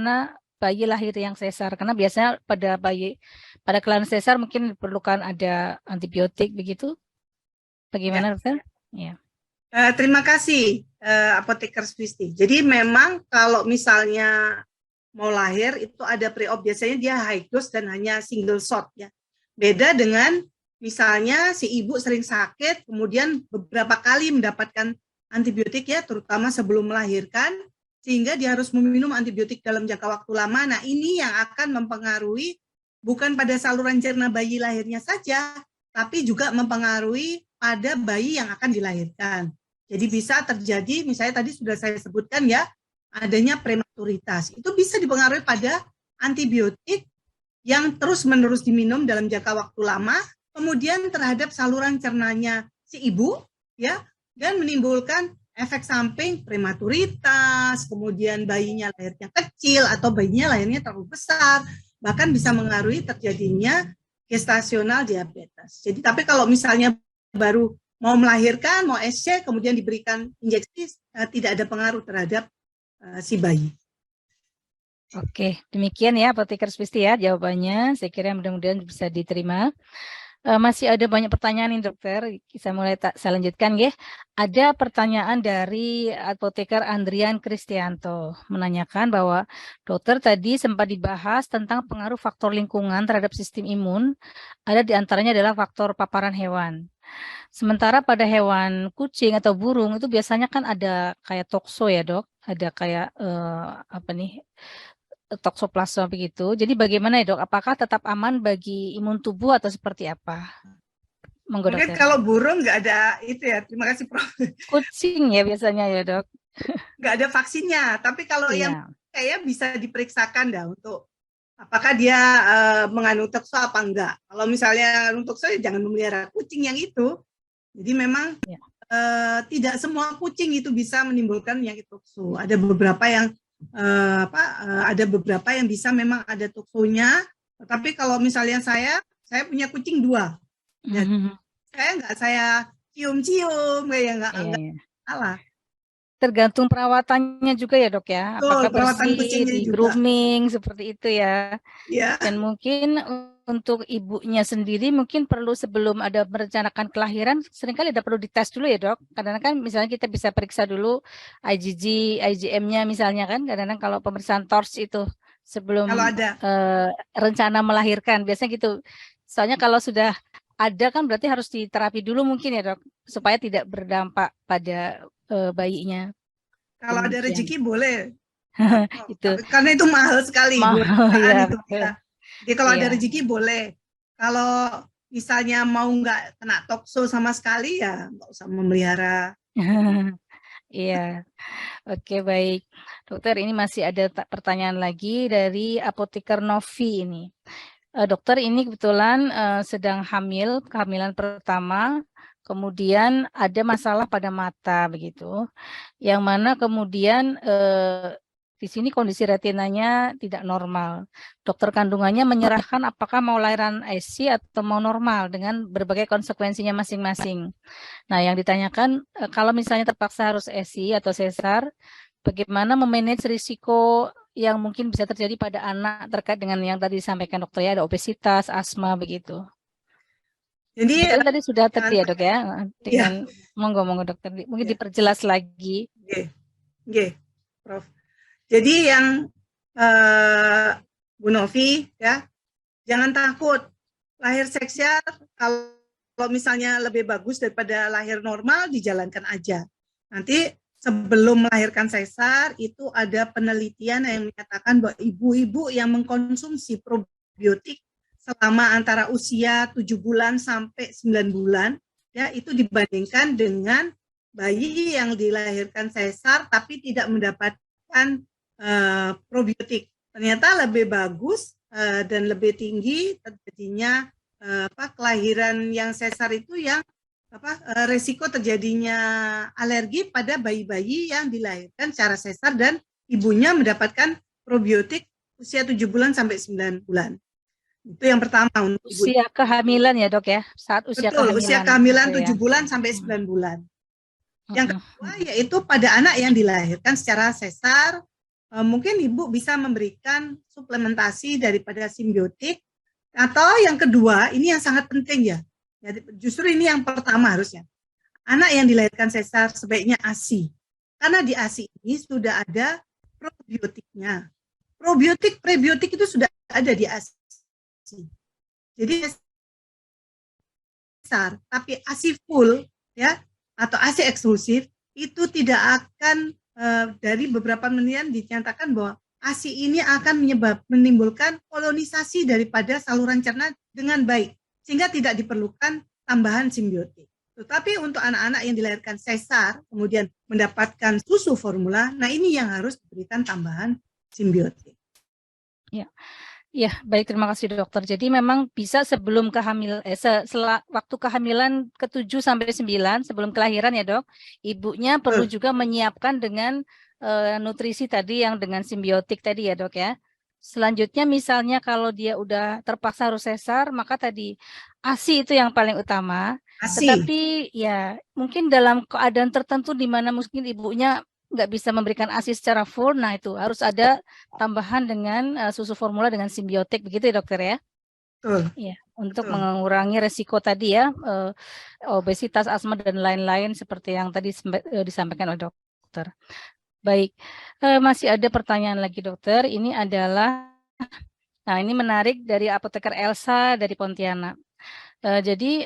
bagaimana bayi lahir yang sesar? Karena biasanya pada kelahiran sesar mungkin diperlukan ada antibiotik begitu. Bagaimana, dokter? Ya. Terima kasih, Apoteker Swisti. Jadi memang kalau misalnya mau lahir itu ada pre-op, biasanya dia high dose dan hanya single shot ya. Beda dengan misalnya si ibu sering sakit, kemudian beberapa kali mendapatkan antibiotik ya, terutama sebelum melahirkan, sehingga dia harus meminum antibiotik dalam jangka waktu lama. Nah, ini yang akan mempengaruhi bukan pada saluran cerna bayi lahirnya saja, tapi juga mempengaruhi pada bayi yang akan dilahirkan. Jadi bisa terjadi, misalnya tadi sudah saya sebutkan ya, adanya prematuritas. Itu bisa dipengaruhi pada antibiotik yang terus-menerus diminum dalam jangka waktu lama, kemudian terhadap saluran cernanya si ibu, ya, dan menimbulkan efek samping prematuritas, kemudian bayinya lahirnya kecil atau bayinya lahirnya terlalu besar, bahkan bisa mengaruhi terjadinya gestasional diabetes. Jadi tapi kalau misalnya baru mau melahirkan, mau SC, kemudian diberikan injeksi, tidak ada pengaruh terhadap si bayi. Oke, demikian ya Apoteker Swisti ya jawabannya. Saya kira mudah-mudahan bisa diterima. Masih ada banyak pertanyaan nih dokter. Saya lanjutkan ya. Ada pertanyaan dari Apoteker Andrian Kristianto menanyakan bahwa dokter tadi sempat dibahas tentang pengaruh faktor lingkungan terhadap sistem imun. Ada di antaranya adalah faktor paparan hewan. Sementara pada hewan kucing atau burung itu biasanya kan ada kayak tokso ya dok, ada kayak toksoplasma begitu. Jadi bagaimana ya dok? Apakah tetap aman bagi imun tubuh atau seperti apa? Monggo, mungkin dokter. kalau burung nggak ada itu ya. Terima kasih Prof. Kucing ya biasanya ya dok. Nggak ada vaksinnya. Tapi kalau yang kayak bisa diperiksakan dah untuk apakah dia mengandung tokso apa enggak. Kalau misalnya untuk saya jangan memelihara kucing yang itu. Jadi memang tidak semua kucing itu bisa menimbulkan penyakit tokso. Ada beberapa yang bisa memang ada toksonya. Tapi kalau misalnya saya punya kucing 2. Dan saya cium-cium kayak nggak salah. Tergantung perawatannya juga ya dok ya. Apakah Perawatan bersih, kucingnya di juga. grooming seperti itu ya. Ya. Dan mungkin untuk ibunya sendiri mungkin perlu sebelum ada merencanakan kelahiran seringkali ada perlu dites dulu ya dok. Kadang-kadang kan misalnya kita bisa periksa dulu IgG, IgM-nya misalnya kan. Kadang-kadang kalau pemeriksaan TORS itu sebelum rencana melahirkan biasanya gitu. Soalnya kalau sudah ada kan berarti harus diterapi dulu mungkin ya dok supaya tidak berdampak pada bayinya. Kalau ada rezeki boleh. Itu. Karena itu mahal sekali. Ya, jadi kalau ada rezeki boleh. Kalau misalnya mau nggak kena tokso sama sekali ya nggak usah memelihara. Iya. Oke, baik. Dokter, ini masih ada pertanyaan lagi dari Apoteker Novi ini. Dokter, ini kebetulan sedang hamil, kehamilan pertama, kemudian ada masalah pada mata begitu. Yang mana kemudian di sini kondisi retinanya tidak normal. Dokter kandungannya menyerahkan apakah mau lahiran IC atau mau normal dengan berbagai konsekuensinya masing-masing. Nah, yang ditanyakan kalau misalnya terpaksa harus IC atau sesar, bagaimana memanage risiko yang mungkin bisa terjadi pada anak terkait dengan yang tadi disampaikan dokter ya, ada obesitas, asma begitu. Jadi tadi sudah tadi ya dok ya, dengan monggo dokter, mungkin diperjelas lagi. Prof. Jadi yang Bu Novi ya, jangan takut lahir seksial kalau misalnya lebih bagus daripada lahir normal dijalankan aja. Nanti sebelum melahirkan sesar itu ada penelitian yang menyatakan bahwa ibu-ibu yang mengkonsumsi probiotik selama antara usia 7 bulan sampai 9 bulan ya itu dibandingkan dengan bayi yang dilahirkan sesar tapi tidak mendapatkan probiotik. Ternyata lebih bagus dan lebih tinggi terjadinya kelahiran yang sesar itu yang resiko terjadinya alergi pada bayi-bayi yang dilahirkan secara sesar dan ibunya mendapatkan probiotik usia 7 bulan sampai 9 bulan. Itu yang pertama untuk usia kehamilan ya dok ya, saat usia Betul, kehamilan. usia kehamilan 7 bulan sampai 9 bulan. Yang kedua yaitu pada anak yang dilahirkan secara sesar mungkin Ibu bisa memberikan suplementasi daripada simbiotik, atau yang kedua, ini yang sangat penting ya. Jadi justru ini yang pertama harusnya. Anak yang dilahirkan sesar sebaiknya ASI. Karena di ASI ini sudah ada probiotiknya. Probiotik, prebiotik itu sudah ada di ASI. Jadi sesar, tapi ASI full ya atau ASI eksklusif itu tidak akan dari beberapa penelitian dinyatakan bahwa ASI ini akan menimbulkan kolonisasi daripada saluran cerna dengan baik, sehingga tidak diperlukan tambahan simbiotik. Tetapi untuk anak-anak yang dilahirkan sesar, kemudian mendapatkan susu formula, nah ini yang harus diberikan tambahan simbiotik. Ya. Ya, baik, terima kasih dokter. Jadi memang bisa sebelum waktu kehamilan ke-7 sampai 9 sebelum kelahiran ya, Dok. Ibunya perlu juga menyiapkan dengan nutrisi tadi yang dengan simbiotik tadi ya, Dok ya. Selanjutnya misalnya kalau dia udah terpaksa harus sesar, maka tadi ASI itu yang paling utama. ASI. Tetapi ya mungkin dalam keadaan tertentu di mana mungkin ibunya nggak bisa memberikan ASI secara full, nah itu harus ada tambahan dengan susu formula dengan simbiotik, begitu ya dokter ya? Ya, untuk mengurangi resiko tadi ya, obesitas, asma dan lain-lain seperti yang tadi disampaikan oleh dokter. Baik, masih ada pertanyaan lagi dokter. Ini adalah, nah ini menarik dari apoteker Elsa dari Pontianak. Jadi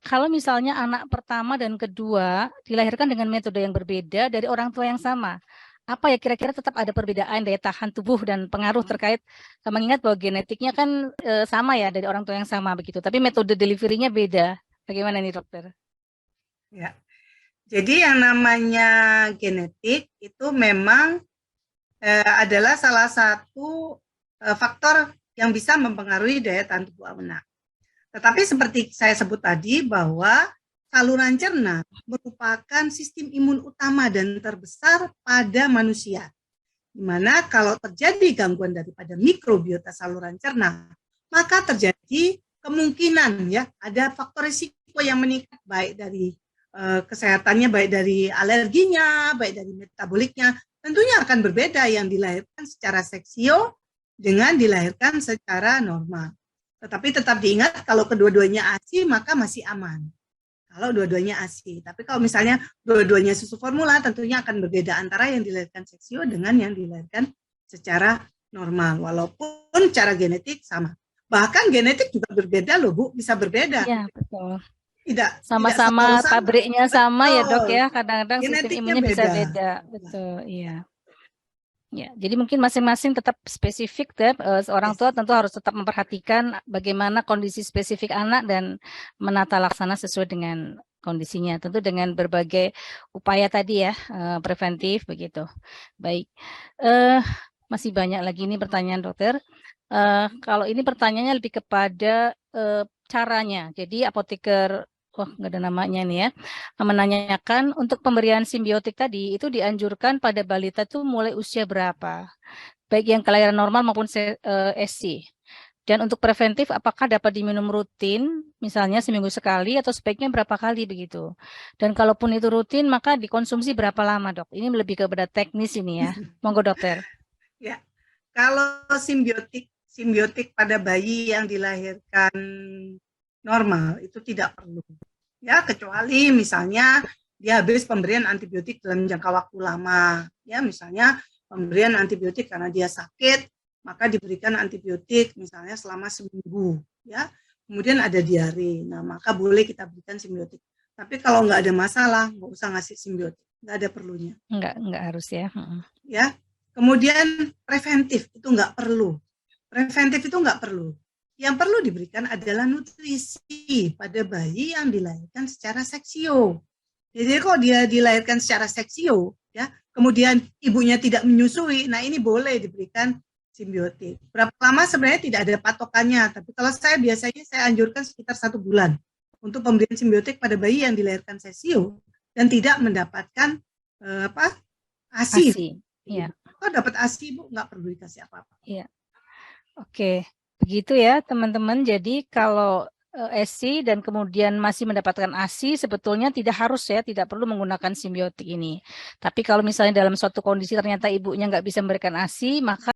kalau misalnya anak pertama dan kedua dilahirkan dengan metode yang berbeda dari orang tua yang sama, apa ya kira-kira tetap ada perbedaan daya tahan tubuh dan pengaruh terkait, mengingat bahwa genetiknya kan sama ya dari orang tua yang sama begitu, tapi metode delivery-nya beda. Bagaimana nih dokter? Ya, jadi yang namanya genetik itu memang adalah salah satu faktor yang bisa mempengaruhi daya tahan tubuh anak. Tetapi seperti saya sebut tadi bahwa saluran cerna merupakan sistem imun utama dan terbesar pada manusia. Di mana kalau terjadi gangguan daripada mikrobiota saluran cerna, maka terjadi kemungkinan ya ada faktor risiko yang meningkat baik dari kesehatannya, baik dari alerginya, baik dari metaboliknya, tentunya akan berbeda yang dilahirkan secara seksio dengan dilahirkan secara normal. Tetapi tetap diingat kalau kedua-duanya ASI maka masih aman. Kalau dua-duanya ASI. Tapi kalau misalnya dua-duanya susu formula tentunya akan berbeda antara yang dilahirkan seksio dengan yang dilahirkan secara normal. Walaupun cara genetik sama. Bahkan genetik juga berbeda loh Bu, bisa berbeda. Iya, betul. Tidak sama-sama pabriknya sama ya dok ya, kadang-kadang sistem genetiknya imunnya bisa beda. Betul, iya. Ya, jadi mungkin masing-masing tetap spesifik deh. Orang tua tentu harus tetap memperhatikan bagaimana kondisi spesifik anak dan menata laksana sesuai dengan kondisinya. Tentu dengan berbagai upaya tadi ya, preventif begitu. Baik, masih banyak lagi nih pertanyaan dokter. Kalau ini pertanyaannya lebih kepada caranya. Jadi apoteker, wah nggak ada namanya nih ya, menanyakan untuk pemberian simbiotik tadi itu dianjurkan pada balita itu mulai usia berapa, baik yang kelahiran normal maupun SC. Dan untuk preventif apakah dapat diminum rutin, misalnya seminggu sekali atau sebaiknya berapa kali begitu. Dan kalaupun itu rutin maka dikonsumsi berapa lama dok? Ini lebih kepada teknis ini ya. Monggo dokter. Ya, kalau simbiotik pada bayi yang dilahirkan normal itu tidak perlu. Ya, kecuali misalnya dia habis pemberian antibiotik dalam jangka waktu lama. Ya, misalnya pemberian antibiotik karena dia sakit, maka diberikan antibiotik misalnya selama seminggu. Ya, kemudian ada diare. Nah, maka boleh kita berikan simbiotik. Tapi kalau nggak ada masalah, nggak usah ngasih simbiotik. Nggak ada perlunya. Nggak harus ya. Ya, kemudian preventif itu nggak perlu. Preventif itu nggak perlu. Yang perlu diberikan adalah nutrisi pada bayi yang dilahirkan secara seksio. Jadi kalau dia dilahirkan secara seksio, ya, kemudian ibunya tidak menyusui, nah ini boleh diberikan simbiotik. Berapa lama sebenarnya tidak ada patokannya, tapi kalau saya biasanya saya anjurkan sekitar 1 bulan untuk pemberian simbiotik pada bayi yang dilahirkan seksio dan tidak mendapatkan ASI. Iya. Kalau dapat ASI Bu nggak perlu dikasih apa-apa. Iya. Oke. Begitu ya teman-teman, jadi kalau ESI dan kemudian masih mendapatkan ASI, sebetulnya tidak harus ya, tidak perlu menggunakan simbiotik ini. Tapi kalau misalnya dalam suatu kondisi ternyata ibunya nggak bisa memberikan ASI, maka